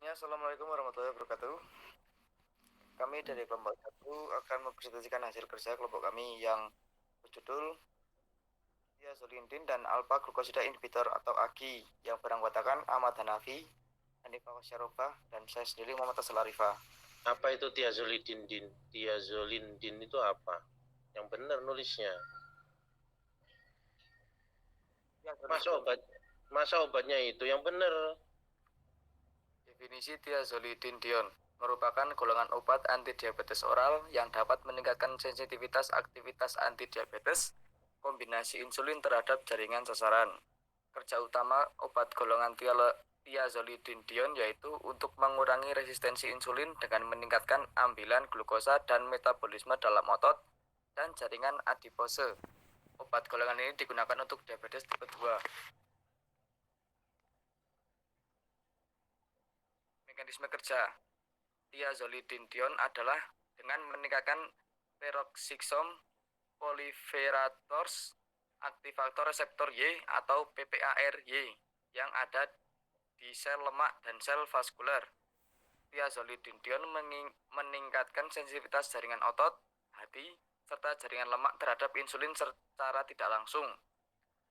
Semuanya, Assalamualaikum warahmatullahi wabarakatuh. Kami dari kelompok 1 akan mempresentasikan hasil kerja kelompok kami yang berjudul Thiazolidin dan alpha glukosida inhibitor atau AGI yang beranggotakan Ahmad Hanafi, Hanifah Wasyarofah, dan saya sendiri Muhammad Tasal Arifah. Apa itu thiazolidin? Thiazolidin itu apa? Yang benar nulisnya. Masa obatnya itu yang benar. Definisi thiazolidin dion merupakan golongan obat antidiabetes oral yang dapat meningkatkan sensitivitas aktivitas antidiabetes kombinasi insulin terhadap jaringan sasaran. Kerja utama obat golongan thiazolidin dion yaitu untuk mengurangi resistensi insulin dengan meningkatkan ambilan glukosa dan metabolisme dalam otot dan jaringan adipose. Obat golongan ini digunakan untuk diabetes tipe 2. Mekanisme kerja thiazolidin dion adalah dengan meningkatkan peroxisome polyferators aktivator reseptor Y atau PPAR-Y yang ada di sel lemak dan sel vaskular. Thiazolidin dion meningkatkan sensitivitas jaringan otot, hati, serta jaringan lemak terhadap insulin secara tidak langsung.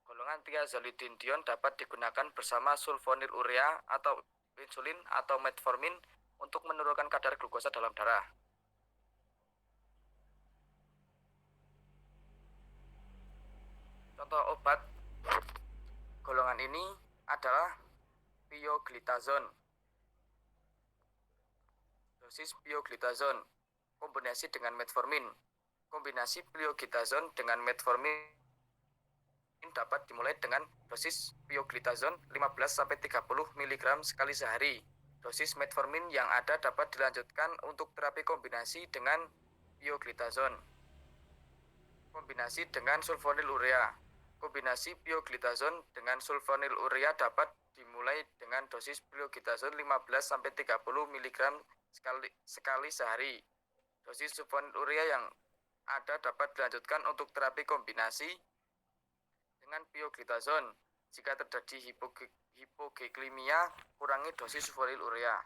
Golongan thiazolidin dion dapat digunakan bersama sulfonylurea atau insulin atau metformin untuk menurunkan kadar glukosa dalam darah. Contoh obat golongan ini adalah pioglitazone. Dosis pioglitazone kombinasi dengan metformin. Kombinasi pioglitazone dengan metformin dapat dimulai dengan dosis pioglitazone 15-30 mg sekali sehari. Dosis metformin yang ada dapat dilanjutkan untuk terapi kombinasi dengan pioglitazone. Kombinasi dengan sulfonylurea. Kombinasi pioglitazone dengan sulfonylurea dapat dimulai dengan dosis pioglitazone 15-30 mg sekali sehari. Dosis sulfonylurea yang ada dapat dilanjutkan untuk terapi kombinasi dengan pioglitazone. Jika terjadi hipoglikemia, kurangi dosis sulfonylurea.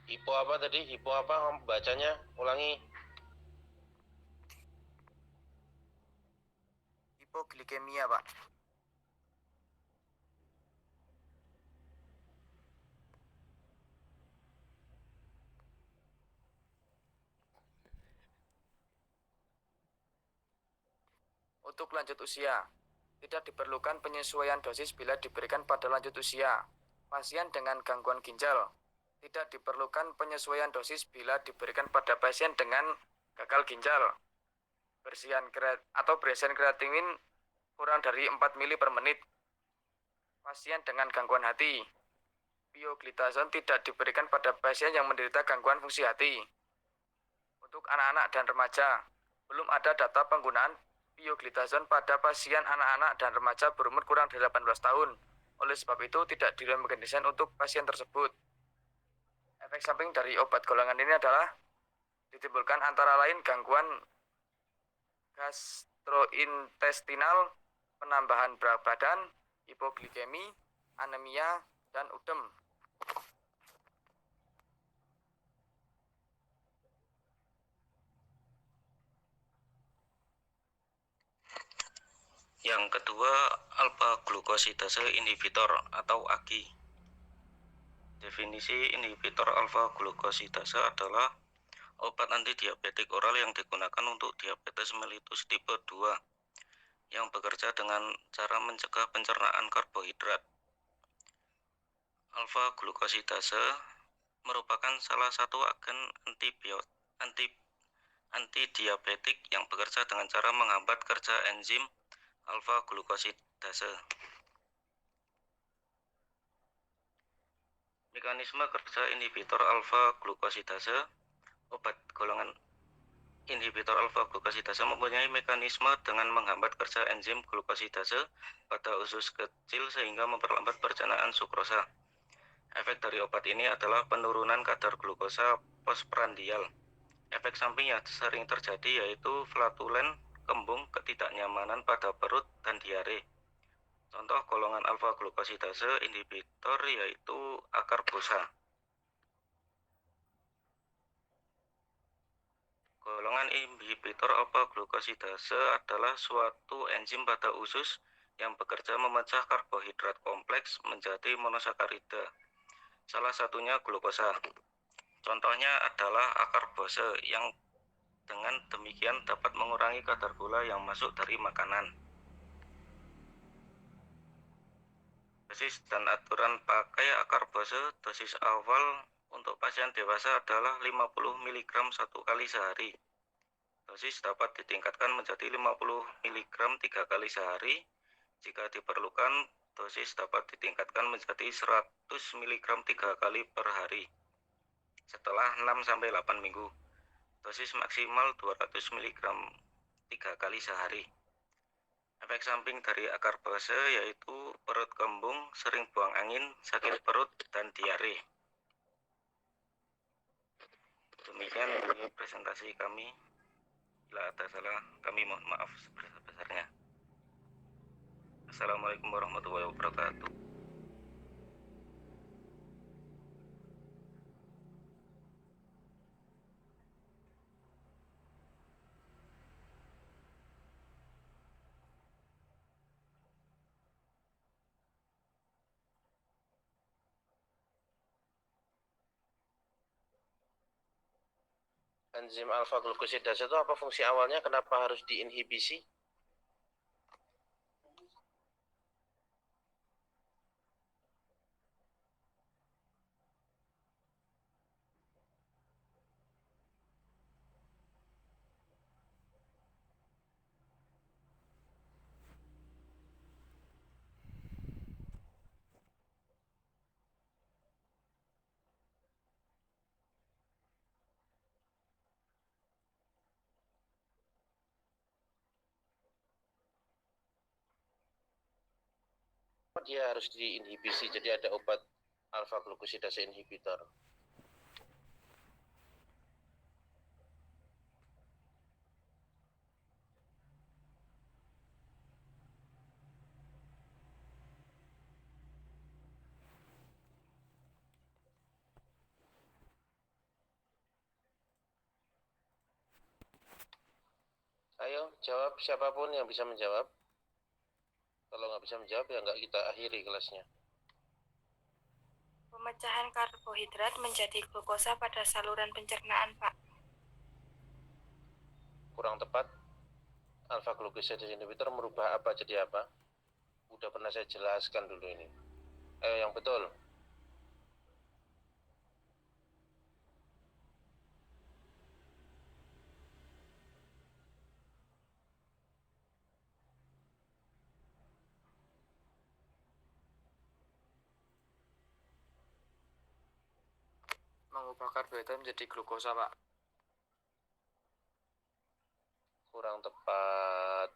Hipo apa tadi? Hipo apa bacanya? Ulangi. Hipoglikemia, Pak. Untuk lanjut usia, tidak diperlukan penyesuaian dosis bila diberikan pada lanjut usia. Pasien dengan gangguan ginjal, tidak diperlukan penyesuaian dosis bila diberikan pada pasien dengan gagal ginjal. Bersihan kreatinin kurang dari 4 mili per menit. Pasien dengan gangguan hati, pioglitazone tidak diberikan pada pasien yang menderita gangguan fungsi hati. Untuk anak-anak dan remaja, belum ada data penggunaan pioglitazone pada pasien anak-anak dan remaja berumur kurang dari 18 tahun. Oleh sebab itu, tidak direkomendasikan untuk pasien tersebut. Efek samping dari obat golongan ini adalah ditimbulkan antara lain gangguan gastrointestinal, penambahan berat badan, hipoglikemi, anemia, dan udem. Yang kedua, alpha glukosidase inhibitor atau AGI. Definisi inhibitor alpha glukosidase adalah obat antidiabetik oral yang digunakan untuk diabetes mellitus tipe 2 yang bekerja dengan cara mencegah pencernaan karbohidrat. Alpha glukosidase merupakan salah satu agen antidiabetik yang bekerja dengan cara menghambat kerja enzim alpha glukosidase. Mekanisme kerja inhibitor alpha glukosidase. Obat golongan inhibitor alpha glukosidase mempunyai mekanisme dengan menghambat kerja enzim glukosidase pada usus kecil sehingga memperlambat pencernaan sukrosa. Efek dari obat ini adalah penurunan kadar glukosa postprandial. Efek samping yang sering terjadi yaitu flatulen, kembung, ketidaknyamanan pada perut, dan diare. Contoh golongan alfa glukosidase inhibitor yaitu akarbosa. Golongan inhibitor alfa glukosidase adalah suatu enzim pada usus yang bekerja memecah karbohidrat kompleks menjadi monosakarida. Salah satunya glukosa. Contohnya adalah akarbose yang dengan demikian dapat mengurangi kadar gula yang masuk dari makanan. Dosis dan aturan pakai akarbose dosis awal untuk pasien dewasa adalah 50 mg 1 kali sehari. Dosis dapat ditingkatkan menjadi 50 mg 3 kali sehari. Jika diperlukan, dosis dapat ditingkatkan menjadi 100 mg 3 kali per hari. Setelah 6-8 minggu, dosis maksimal 200 mg 3 kali sehari. Efek samping dari akarbose yaitu perut kembung, sering buang angin, sakit perut, dan diare. Demikian dari presentasi kami. Bila ada salah, kami mohon maaf sebesar-besarnya. Assalamualaikum warahmatullahi wabarakatuh. Enzim alfa glukosidase itu apa fungsi awalnya? Kenapa harus diinhibisi? Dia harus diinhibisi, jadi ada obat alfa glukosidase inhibitor. Ayo jawab, siapapun yang bisa menjawab. Kalau nggak bisa menjawab ya nggak kita akhiri kelasnya. Pemecahan karbohidrat menjadi glukosa pada saluran pencernaan, Pak. Kurang tepat. Alfa glukosidase inhibitor merubah apa jadi apa? Udah pernah saya jelaskan dulu ini. Ayo yang betul. Mengubah karbohidrat menjadi glukosa, Pak. Kurang tepat.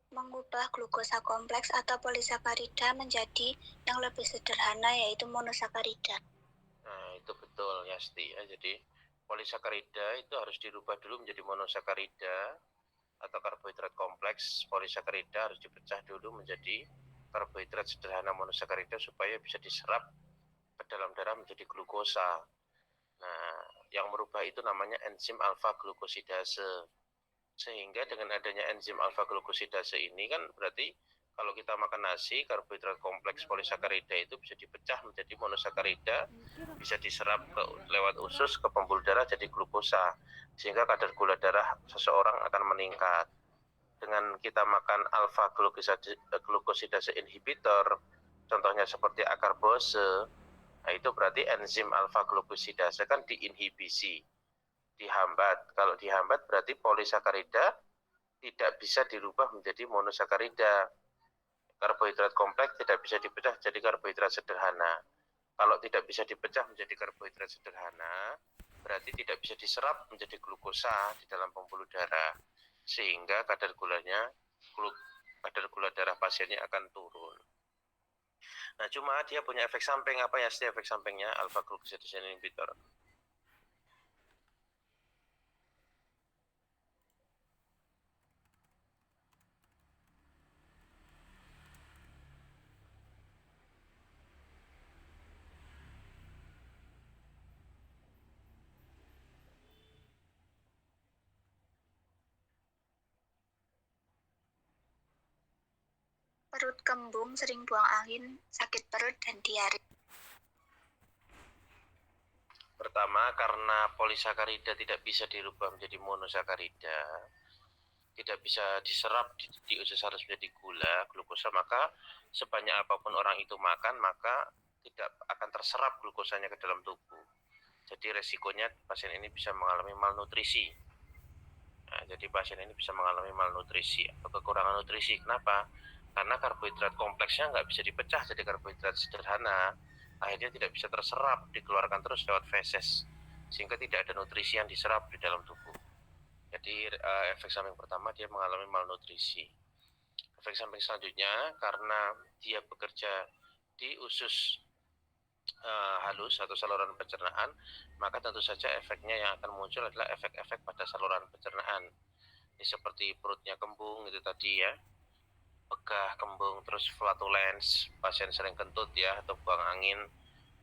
Mengubah glukosa kompleks atau polisakarida menjadi yang lebih sederhana yaitu monosakarida. Nah, itu betul Yasti ya. Jadi polisakarida itu harus dirubah dulu menjadi monosakarida atau karbohidrat kompleks. Polisakarida harus dipecah dulu menjadi karbohidrat sederhana monosakarida supaya bisa diserap ke dalam darah menjadi glukosa. Nah, yang merubah itu namanya enzim alfa glukosidase. Sehingga dengan adanya enzim alfa glukosidase ini kan berarti kalau kita makan nasi, karbohidrat kompleks polisakarida itu bisa dipecah menjadi monosakarida, bisa diserap lewat usus ke pembuluh darah jadi glukosa, sehingga kadar gula darah seseorang akan meningkat. Dengan kita makan alfa glukosidase inhibitor, contohnya seperti akarbose, nah itu berarti enzim alfa glukosidase kan diinhibisi, dihambat. Kalau dihambat berarti polisakarida tidak bisa dirubah menjadi monosakarida. Karbohidrat kompleks tidak bisa dipecah jadi karbohidrat sederhana. Kalau tidak bisa dipecah menjadi karbohidrat sederhana, berarti tidak bisa diserap menjadi glukosa di dalam pembuluh darah, sehingga kadar gula darah pasiennya akan turun. Nah, cuma dia punya efek samping. Apa ya sih efek sampingnya alpha glucosidase inhibitor? Perut kembung, sering buang angin, sakit perut, dan diare. Pertama, karena polisakarida tidak bisa dirubah menjadi monosakarida, tidak bisa diserap di usus harus menjadi glukosa, maka sebanyak apapun orang itu makan, maka tidak akan terserap glukosanya ke dalam tubuh. Jadi resikonya pasien ini bisa mengalami malnutrisi. Nah, jadi pasien ini bisa mengalami malnutrisi atau kekurangan nutrisi. Kenapa? Karena karbohidrat kompleksnya nggak bisa dipecah jadi karbohidrat sederhana. Akhirnya tidak bisa terserap, dikeluarkan terus lewat feses, sehingga tidak ada nutrisi yang diserap di dalam tubuh. Jadi efek samping pertama dia mengalami malnutrisi. Efek samping selanjutnya karena dia bekerja di usus halus atau saluran pencernaan, maka tentu saja efeknya yang akan muncul adalah efek-efek pada saluran pencernaan. Ini seperti perutnya kembung itu tadi ya, begah, kembung, terus flatulence, pasien sering kentut ya atau buang angin.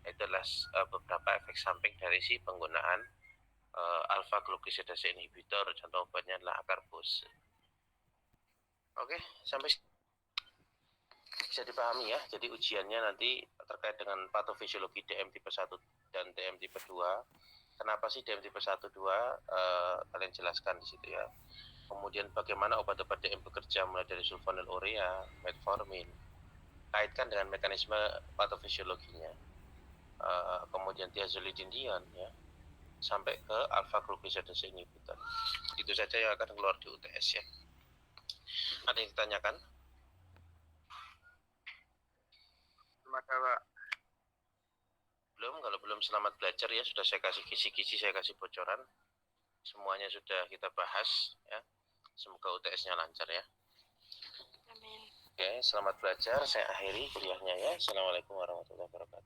Itu adalah beberapa efek samping dari si penggunaan alpha glucosidase inhibitor. Contoh obatnya adalah akarbose. Oke, sampai bisa dipahami ya. Jadi ujiannya nanti terkait dengan patofisiologi DM tipe 1 dan DM tipe 2. Kenapa sih DM tipe 1 2? Kalian jelaskan di situ ya. Kemudian bagaimana obat-obat DM bekerja mulai dari sulfonylurea, metformin. Kaitkan dengan mekanisme patofisiologinya. Kemudian thiazolidinedion ya. Sampai ke alpha glucosidase inhibitor. Itu saja yang akan keluar di UTS ya. Ada yang ditanyakan? Pak. Belum, kalau belum selamat belajar ya, sudah saya kasih kisi-kisi, saya kasih bocoran. Semuanya sudah kita bahas ya. Semoga UTS-nya lancar ya. Amin. Oke, selamat belajar. Saya akhiri kuliahnya ya. Assalamualaikum warahmatullahi wabarakatuh.